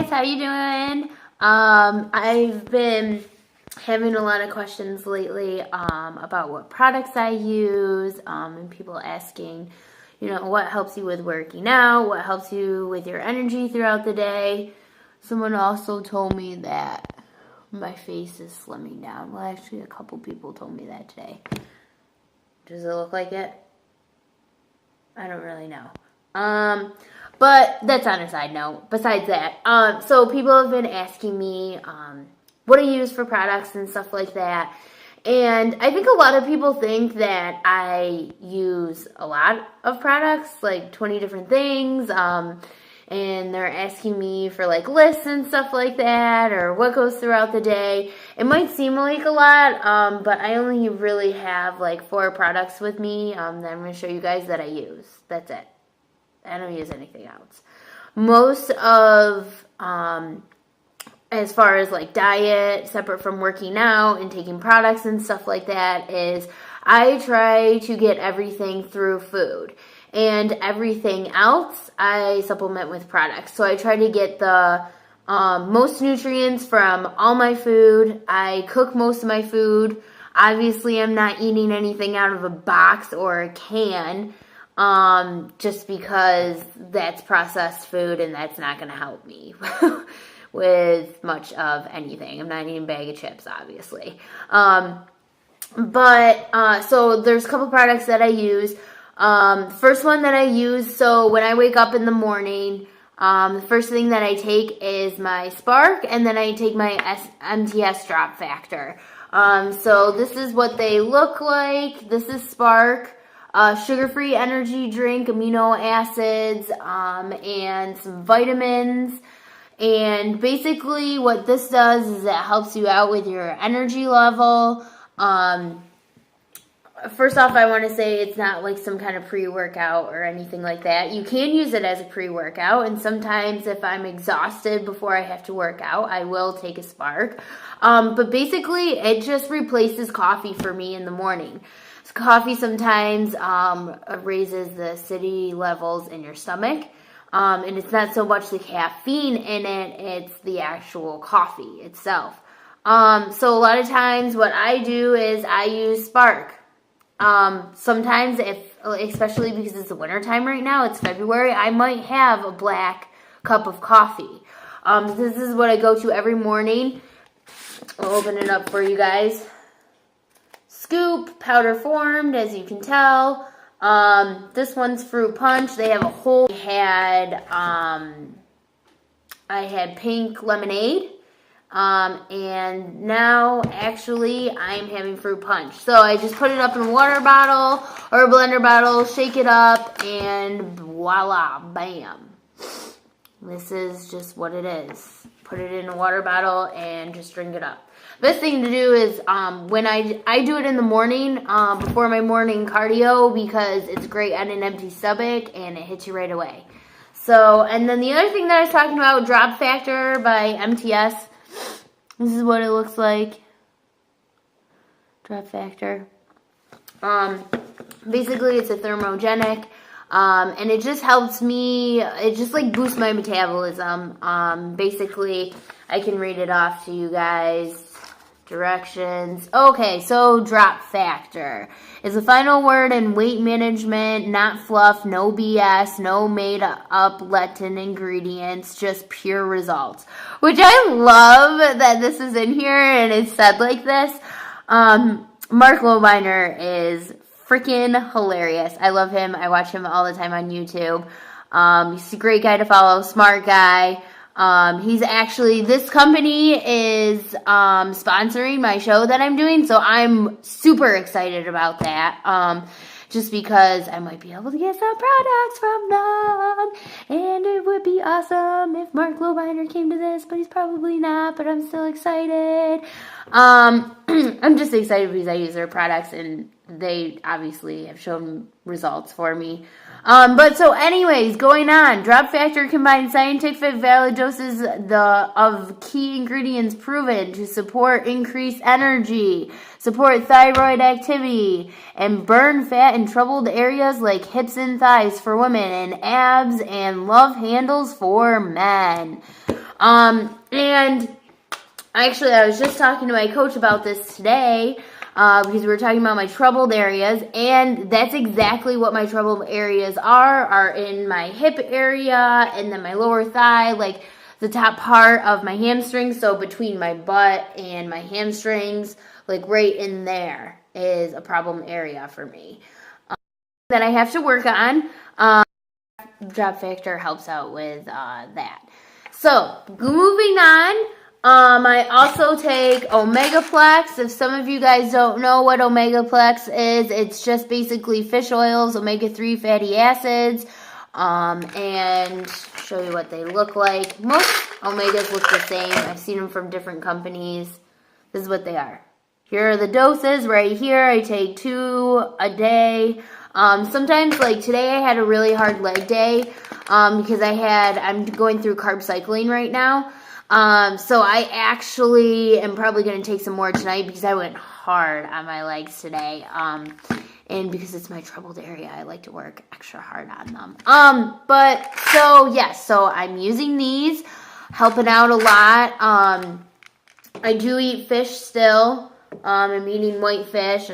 guys, how you doing? I've been having a lot of questions lately about what products I use, and people asking, what helps you with working out, what helps you with your energy throughout the day. Someone also told me that my face is slimming down. Well, actually, a couple people told me that today. Does it look like it? I don't really know. But that's on a side note. Besides that, so people have been asking me what I use for products and stuff like that. And I think a lot of people think that I use a lot of products, like 20 different things. And they're asking me for like lists and stuff like that, or what goes throughout the day. It might seem like a lot, but I only really have like 4 products with me that I'm going to show you guys that I use. That's it. I don't use anything else. Most of, as far as like diet, separate from working out and taking products and stuff like that, is I try to get everything through food. And everything else, I supplement with products. So I try to get the most nutrients from all my food. I cook most of my food. Obviously, I'm not eating anything out of a box or a can, just because that's processed food and that's not going to help me with much of anything. I'm not eating a bag of chips, obviously. So there's a couple products that I use. First one that I use, so when I wake up in the morning, the first thing that I take is my Spark, and then I take my MTS Drop Factor. So this is what they look like. This is Spark, sugar-free energy drink, amino acids, and some vitamins. And basically what this does is it helps you out with your energy level. First off, I want to say it's not like some kind of pre-workout or anything like that. You can use it as a pre-workout, and sometimes if I'm exhausted before I have to work out, I will take a Spark. But basically, it just replaces coffee for me in the morning. So coffee sometimes raises the acidity levels in your stomach, and it's not so much the caffeine in it, it's the actual coffee itself. So a lot of times what I do is I use Spark. Sometimes especially because it's the winter time right now, it's February, I might have a black cup of coffee. This is what I go to every morning. I'll open it up for you guys. Scoop, powder formed, as you can tell. This one's fruit punch. They have a whole, I had pink lemonade. And now actually I'm having fruit punch. So I just put it up in a water bottle or a blender bottle, shake it up, and voila, bam. This is just what it is. Put it in a water bottle and just drink it up. Best thing to do is when I do it in the morning before my morning cardio, because it's great on an empty stomach and it hits you right away. So, and then the other thing that I was talking about, Drop Factor by MTS. This is what it looks like. Drop Factor. Basically, it's a thermogenic. And it just helps me, it just like boosts my metabolism. Basically, I can read it off to you guys. Directions. Okay, so Drop Factor is the final word in weight management, not fluff, no BS, no made up Latin ingredients, just pure results. Which I love that this is in here and it's said like this. Mark Lobeiner is freaking hilarious. I love him. I watch him all the time on YouTube. He's a great guy to follow, smart guy. He's actually, this company is sponsoring my show that I'm doing, so I'm super excited about that. Just because I might be able to get some products from them, and it would be awesome if Mark Lobeiner came to this, but he's probably not, but I'm still excited. I'm just excited because I use their products, and they obviously have shown results for me. But so anyways, going on, Drop Factor combines scientific valid doses of key ingredients proven to support increased energy, support thyroid activity, and burn fat in troubled areas like hips and thighs for women, and abs and love handles for men. And actually, I was just talking to my coach about this today because we were talking about my troubled areas, and that's exactly what my troubled areas are in my hip area and then my lower thigh, like the top part of my hamstrings. So between my butt and my hamstrings, like right in there is a problem area for me that I have to work on. Drop Factor helps out with that. So moving on. I also take Omegaplex. If some of you guys don't know what Omegaplex is, it's just basically fish oils, omega-3 fatty acids, and show you what they look like. Most omegas look the same. I've seen them from different companies. This is what they are. Here are the doses right here. I take 2 a day. Sometimes, like today, I had a really hard leg day because I'm going through carb cycling right now. So I actually am probably going to take some more tonight because I went hard on my legs today. And because it's my troubled area, I like to work extra hard on them. So I'm using these, helping out a lot. I do eat fish still. I'm eating whitefish,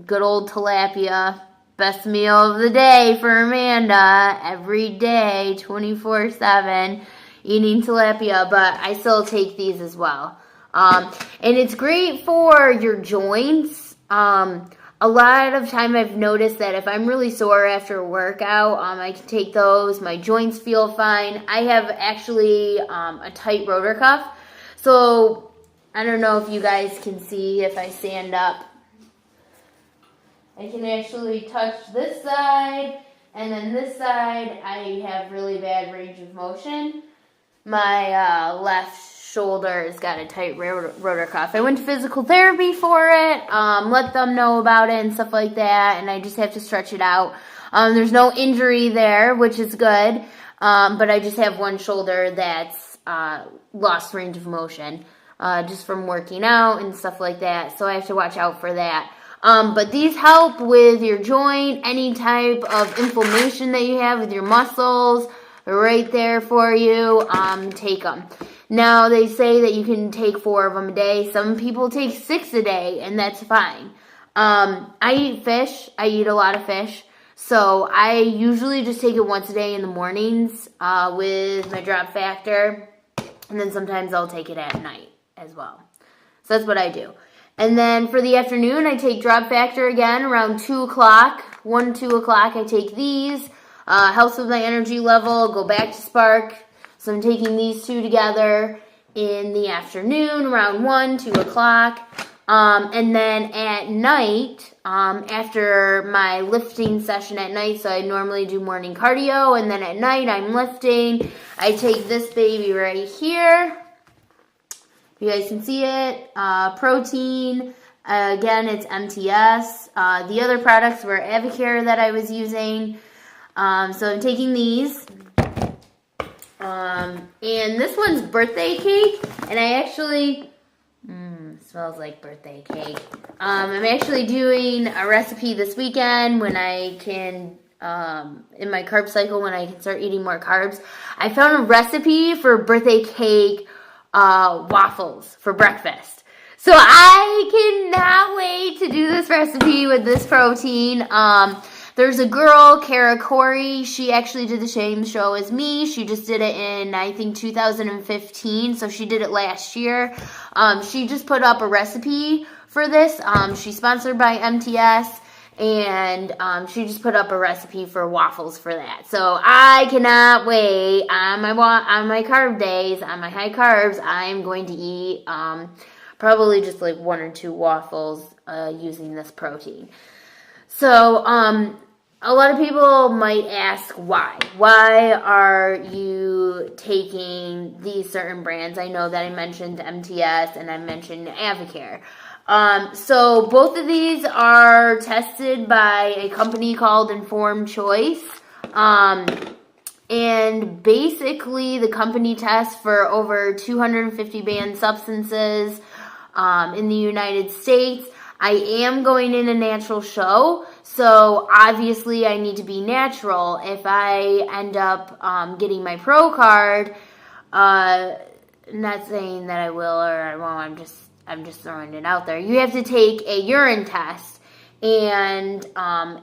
good old tilapia. Best meal of the day for Amanda. Every day, 24/7. Eating tilapia, but I still take these as well. And it's great for your joints. A lot of time I've noticed that if I'm really sore after a workout, I can take those. My joints feel fine. I have actually a tight rotor cuff. So I don't know if you guys can see if I stand up. I can actually touch this side, and then this side I have really bad range of motion. My left shoulder has got a tight rotor cuff. I went to physical therapy for it, let them know about it and stuff like that, and I just have to stretch it out. There's no injury there, which is good, but I just have one shoulder that's lost range of motion just from working out and stuff like that, so I have to watch out for that. But these help with your joint, any type of inflammation that you have with your muscles, right there for you. Take them. Now, they say that you can take 4 of them a day. Some people take 6 a day, and that's fine. I eat fish. I eat a lot of fish. So I usually just take it once a day in the mornings with my Drop Factor. And then sometimes I'll take it at night as well. So that's what I do. And then for the afternoon, I take Drop Factor again around 2 o'clock. 2 o'clock, I take these. Helps with my energy level, go back to Spark. So I'm taking these 2 together in the afternoon, around 2 o'clock. And then at night, after my lifting session at night, so I normally do morning cardio, and then at night I'm lifting, I take this baby right here. You guys can see it. Protein. Again, it's MTS. The other products were Avocare that I was using. So I'm taking these, and this one's birthday cake, and I actually, smells like birthday cake. I'm actually doing a recipe this weekend when I can, in my carb cycle, when I can start eating more carbs. I found a recipe for birthday cake, waffles for breakfast. So I cannot wait to do this recipe with this protein. There's a girl, Kara Corey. She actually did the same show as me. She just did it in, I think, 2015. So she did it last year. She just put up a recipe for this. She's sponsored by MTS. And she just put up a recipe for waffles for that. So I cannot wait. On my carb days, on my high carbs, I'm going to eat probably just like 1 or 2 waffles using this protein. So, a lot of people might ask why. Why are you taking these certain brands? I know that I mentioned MTS and I mentioned Avocare. So both of these are tested by a company called Informed Choice. And basically the company tests for over 250 banned substances in the United States. I am going in a natural show, so obviously I need to be natural. If I end up getting my pro card, not saying that I will or I won't. I'm just throwing it out there. You have to take a urine test, and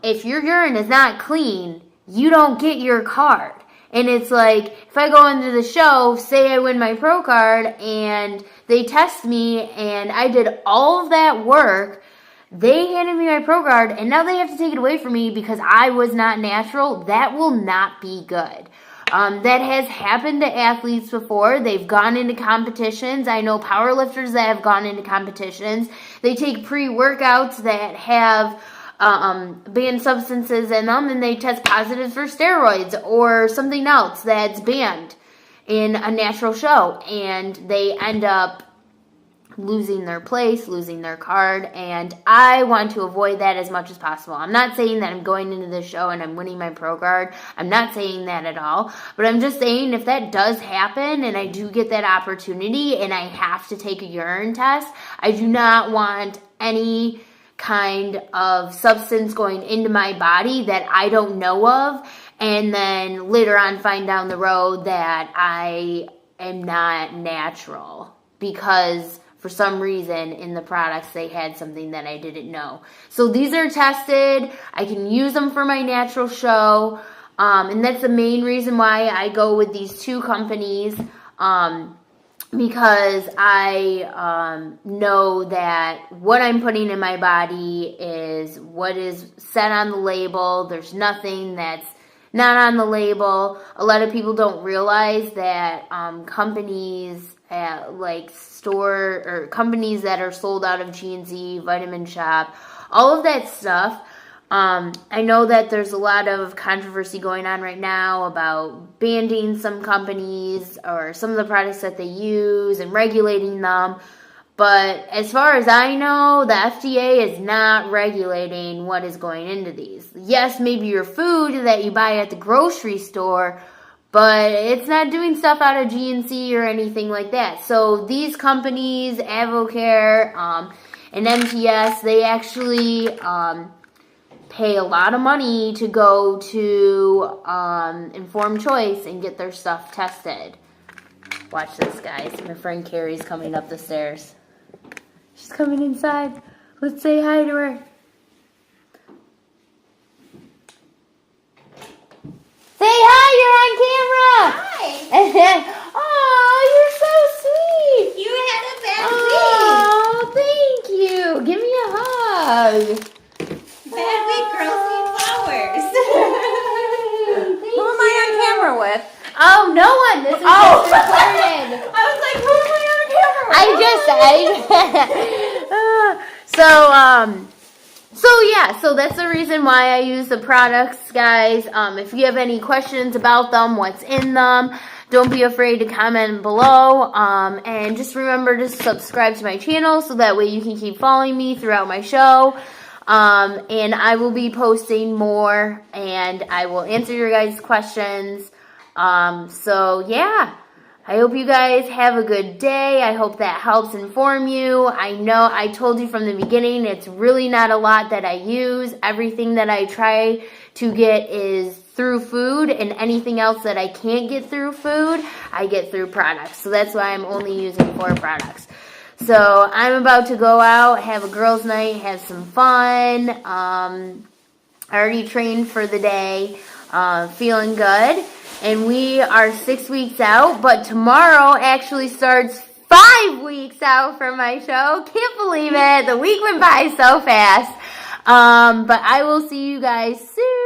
if your urine is not clean, you don't get your card. And it's like, if I go into the show, say I win my pro card, and they test me, and I did all of that work, they handed me my pro card, and now they have to take it away from me because I was not natural. That will not be good. That has happened to athletes before. They've gone into competitions. I know powerlifters that have gone into competitions. They take pre-workouts that have banned substances in them, and they test positive for steroids or something else that's banned in a natural show, and they end up losing their place, losing their card, and I want to avoid that as much as possible. I'm not saying that I'm going into this show and I'm winning my pro card. I'm not saying that at all, but I'm just saying if that does happen and I do get that opportunity and I have to take a urine test, I do not want any kind of substance going into my body that I don't know of, and then later on find down the road that I am not natural because for some reason in the products they had something that I didn't know. So these are tested. I can use them for my natural show. And that's the main reason why I go with these two companies. Because I know that what I'm putting in my body is what is said on the label. There's nothing that's not on the label. A lot of people don't realize that companies like store or companies that are sold out of GNC, Vitamin Shoppe, all of that stuff. I know that there's a lot of controversy going on right now about banning some companies or some of the products that they use and regulating them. But as far as I know, the FDA is not regulating what is going into these. Yes, maybe your food that you buy at the grocery store, but it's not doing stuff out of GNC or anything like that. So these companies, Avocare and MTS, they actually pay a lot of money to go to Informed Choice and get their stuff tested. Watch this, guys. My friend Carrie's coming up the stairs. She's coming inside. Let's say hi to her. Say hi, you're on camera. Hi. Oh, you're so sweet. You had a bad Oh, thank you. Give me a hug. week. Bad week, girls need flowers. Thank Who am I on camera with? Oh, no one. This is just recorded. I was like, who am I on camera with? So that's the reason why I use the products, guys. If you have any questions about them, what's in them, don't be afraid to comment below. And just remember to subscribe to my channel so that way you can keep following me throughout my show. And I will be posting more, and I will answer your guys' questions. So yeah, I hope you guys have a good day. I hope that helps inform you. I know I told you from the beginning, it's really not a lot that I use. Everything that I try to get is through food, and anything else that I can't get through food, I get through products. So that's why I'm only using 4 products. So I'm about to go out, have a girls' night, have some fun. I already trained for the day, feeling good. And we are 6 weeks out, but tomorrow actually starts 5 weeks out from my show. Can't believe it. The week went by so fast. But I will see you guys soon.